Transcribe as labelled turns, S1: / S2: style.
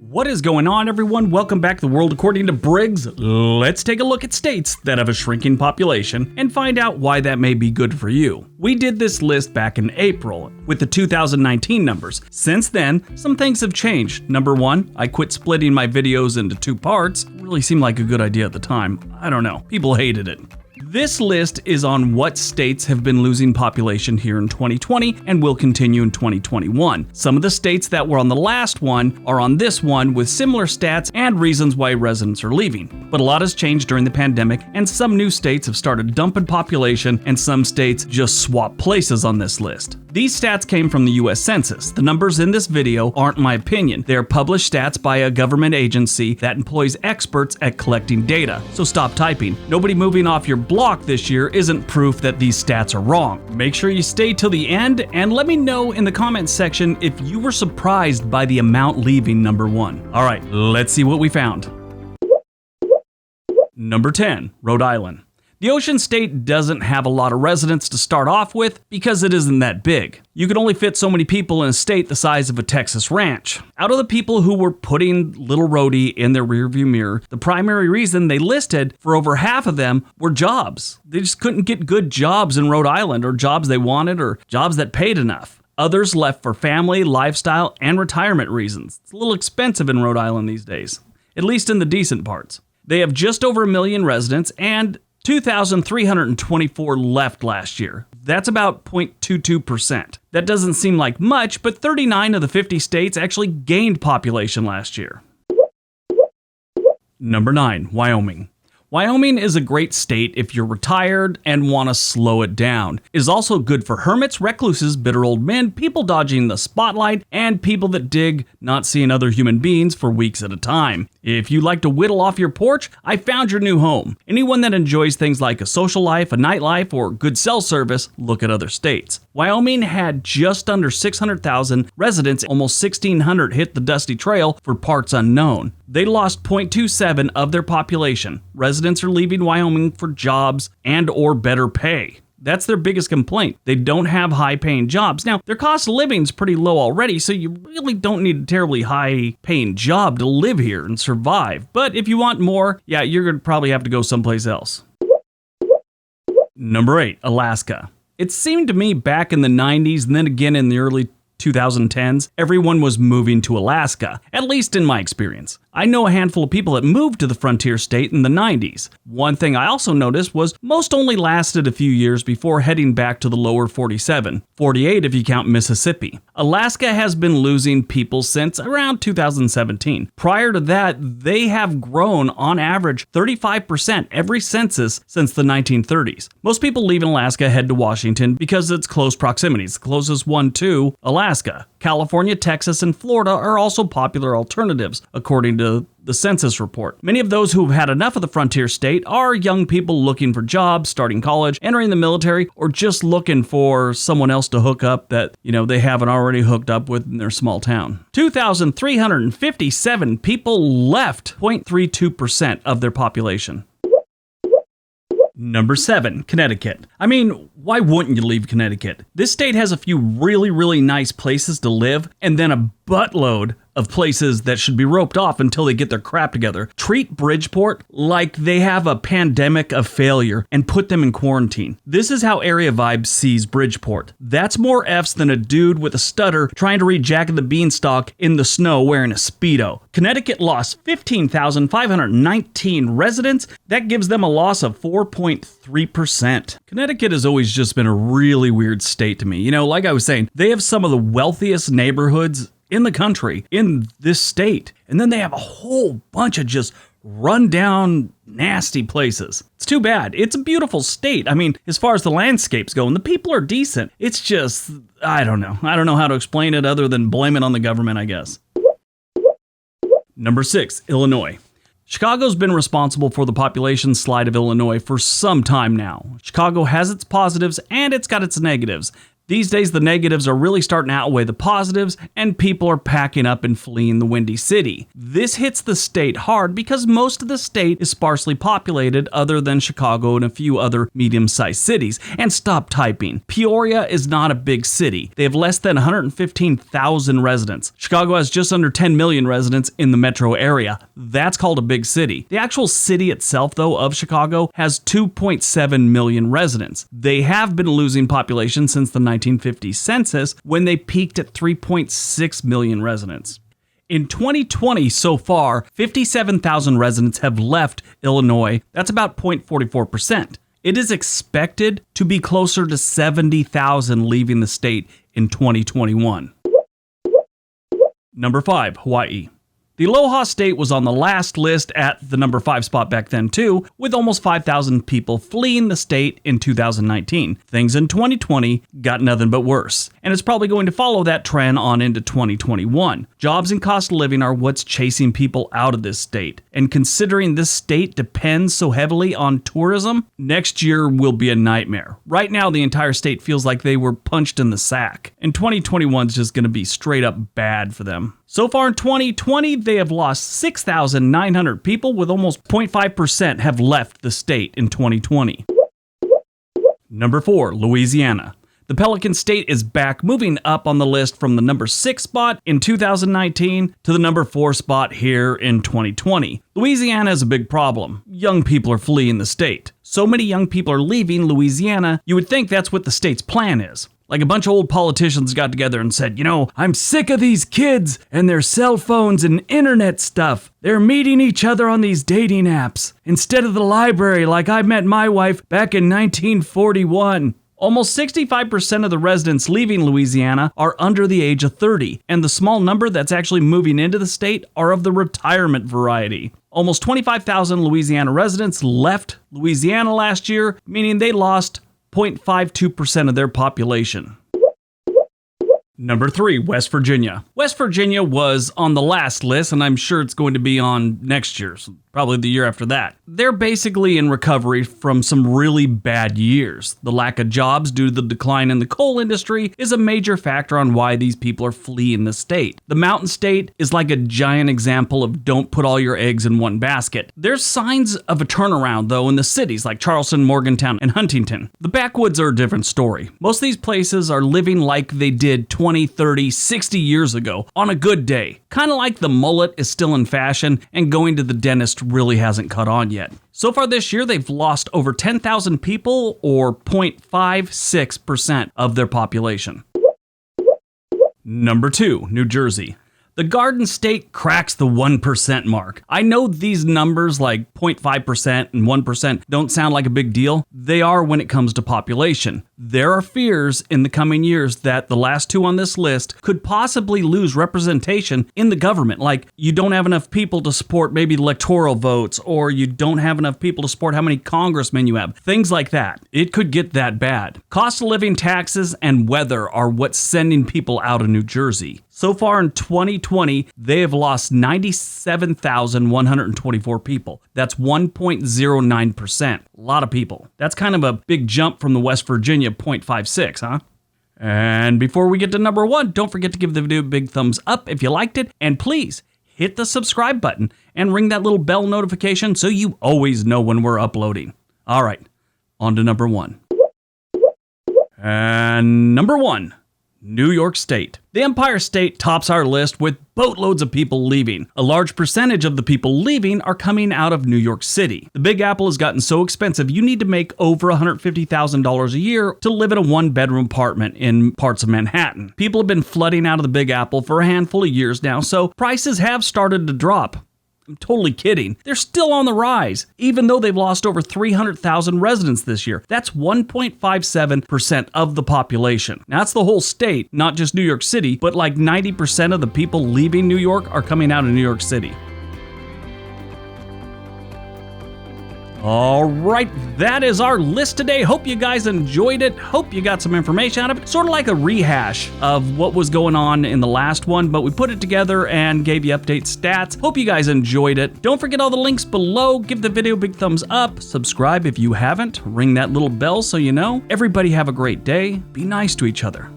S1: What is going on, everyone? Welcome back to the world according to Briggs. Let's take a look at states that have a shrinking population and find out why that may be good for you. We did this list back in April with the 2019 numbers. Since then, some things have changed. Number one, I quit splitting my videos into two parts. It really seemed like a good idea at the time. I don't know. People hated it. This list is on what states have been losing population here in 2020 and will continue in 2021. Some of the states that were on the last one are on this one with similar stats and reasons why residents are leaving. But a lot has changed during the pandemic, and some new states have started dumping population, and some states just swap places on this list. These stats came from the US Census. The numbers in this video aren't my opinion. They are published stats by a government agency that employs experts at collecting data. So stop typing. Nobody moving off your block this year isn't proof that these stats are wrong. Make sure you stay till the end and let me know in the comments section if you were surprised by the amount leaving number one. All right, let's see what we found. Number 10, Rhode Island. The ocean state doesn't have a lot of residents to start off with because it isn't that big. You can only fit so many people in a state the size of a Texas ranch. Out of the people who were putting little Rhode in their rearview mirror, the primary reason they listed for over half of them were jobs. They just couldn't get good jobs in Rhode Island, or jobs they wanted, or jobs that paid enough. Others left for family, lifestyle, and retirement reasons. It's a little expensive in Rhode Island these days, at least in the decent parts. They have just over 1 million residents and 2,324 left last year. That's about 0.22%. That doesn't seem like much, but 39 of the 50 states actually gained population last year. Number 9, Wyoming. Wyoming is a great state if you're retired and want to slow it down. It is also good for hermits, recluses, bitter old men, people dodging the spotlight, and people that dig not seeing other human beings for weeks at a time. If you like to whittle off your porch, I found your new home. Anyone that enjoys things like a social life, a nightlife, or good cell service, look at other states. Wyoming had just under 600,000 residents, almost 1,600 hit the dusty trail for parts unknown. They lost 0.27 of their population. Residents are leaving Wyoming for jobs and or better pay. That's their biggest complaint. They don't have high-paying jobs. Now, their cost of living is pretty low already, so you really don't need a terribly high-paying job to live here and survive. But if you want more, yeah, you're going to probably have to go someplace else. Number 8, Alaska. It seemed to me back in the 90s and then again in the early 2010s, everyone was moving to Alaska, at least in my experience. I know a handful of people that moved to the frontier state in the 90s. One thing I also noticed was most only lasted a few years before heading back to the lower 47, 48 if you count Mississippi. Alaska has been losing people since around 2017. Prior to that, they have grown on average 35% every census since the 1930s. Most people leaving Alaska head to Washington because it's close proximity. It's the closest one to Alaska. California, Texas, and Florida are also popular alternatives, according to the census report. Many of those who've had enough of the frontier state are young people looking for jobs, starting college, entering the military, or just looking for someone else to hook up that, they haven't already hooked up with in their small town. 2,357 people left, 0.32% of their population. Number 7, Connecticut. I mean, why wouldn't you leave Connecticut? This state has a few really, really nice places to live, and then a buttload of places that should be roped off until they get their crap together. Treat Bridgeport like they have a pandemic of failure and put them in quarantine. This is how Area Vibes sees Bridgeport. That's more F's than a dude with a stutter trying to read Jack and the Beanstalk in the snow wearing a Speedo. Connecticut lost 15,519 residents. That gives them a loss of 4.3%. Connecticut has always just been a really weird state to me. Like I was saying, they have some of the wealthiest neighborhoods in the country, in this state. And then they have a whole bunch of just run down, nasty places. It's too bad. It's a beautiful state. I mean, as far as the landscapes go, and the people are decent. It's just, I don't know. I don't know how to explain it other than blame it on the government, I guess. Number 6, Illinois. Chicago's been responsible for the population slide of Illinois for some time now. Chicago has its positives and it's got its negatives. These days, the negatives are really starting to outweigh the positives, and people are packing up and fleeing the Windy City. This hits the state hard because most of the state is sparsely populated other than Chicago and a few other medium-sized cities. And stop typing. Peoria is not a big city. They have less than 115,000 residents. Chicago has just under 10 million residents in the metro area. That's called a big city. The actual city itself, though, of Chicago has 2.7 million residents. They have been losing population since the 1950 census, when they peaked at 3.6 million residents. In 2020 so far, 57,000 residents have left Illinois. That's about 0.44%. It is expected to be closer to 70,000 leaving the state in 2021. Number 5, Hawaii. The Aloha state was on the last list at the number 5 spot back then too, with almost 5,000 people fleeing the state in 2019. Things in 2020 got nothing but worse, and it's probably going to follow that trend on into 2021. Jobs and cost of living are what's chasing people out of this state, and considering this state depends so heavily on tourism, next year will be a nightmare. Right now, the entire state feels like they were punched in the sack, and 2021 is just going to be straight up bad for them. So far in 2020, they have lost 6,900 people, with almost 0.5% have left the state in 2020. Number 4, Louisiana. The Pelican State is back, moving up on the list from the number 6 spot in 2019 to the number 4 spot here in 2020. Louisiana is a big problem. Young people are fleeing the state. So many young people are leaving Louisiana, you would think that's what the state's plan is. Like a bunch of old politicians got together and said, I'm sick of these kids and their cell phones and internet stuff. They're meeting each other on these dating apps instead of the library like I met my wife back in 1941. Almost 65% of the residents leaving Louisiana are under the age of 30, and the small number that's actually moving into the state are of the retirement variety. Almost 25,000 Louisiana residents left Louisiana last year, meaning they lost 0.52% of their population. Number 3, West Virginia. West Virginia was on the last list, and I'm sure it's going to be on next year's, probably the year after that. They're basically in recovery from some really bad years. The lack of jobs due to the decline in the coal industry is a major factor on why these people are fleeing the state. The Mountain State is like a giant example of don't put all your eggs in one basket. There's signs of a turnaround, though, in the cities like Charleston, Morgantown, and Huntington. The backwoods are a different story. Most of these places are living like they did 20, 30, 60 years ago on a good day. Kind of like the mullet is still in fashion and going to the dentist really hasn't caught on yet. So far this year, they've lost over 10,000 people, or 0.56% of their population. Number 2, New Jersey. The Garden State cracks the 1% mark. I know these numbers like 0.5% and 1% don't sound like a big deal. They are when it comes to population. There are fears in the coming years that the last 2 on this list could possibly lose representation in the government. Like, you don't have enough people to support maybe electoral votes, or you don't have enough people to support how many congressmen you have. Things like that. It could get that bad. Cost of living, taxes, and weather are what's sending people out of New Jersey. So far in 2020, they have lost 97,124 people. That's 1.09%. A lot of people. That's kind of a big jump from the West Virginia 0.56, huh? And before we get to number 1, don't forget to give the video a big thumbs up if you liked it. And please hit the subscribe button and ring that little bell notification so you always know when we're uploading. All right, on to number 1. And number 1. New York State. The Empire State tops our list with boatloads of people leaving. A large percentage of the people leaving are coming out of New York City. The Big Apple has gotten so expensive you need to make over $150,000 a year to live in a 1-bedroom apartment in parts of Manhattan. People have been flooding out of the Big Apple for a handful of years now, so prices have started to drop. I'm totally kidding. They're still on the rise, even though they've lost over 300,000 residents this year. That's 1.57% of the population. Now, that's the whole state, not just New York City, but like 90% of the people leaving New York are coming out of New York City. All right, that is our list today. Hope you guys enjoyed it. Hope you got some information out of it. Sort of like a rehash of what was going on in the last one, but we put it together and gave you update stats. Hope you guys enjoyed it. Don't forget all the links below. Give the video a big thumbs up. Subscribe if you haven't. Ring that little bell so you know. Everybody have a great day. Be nice to each other.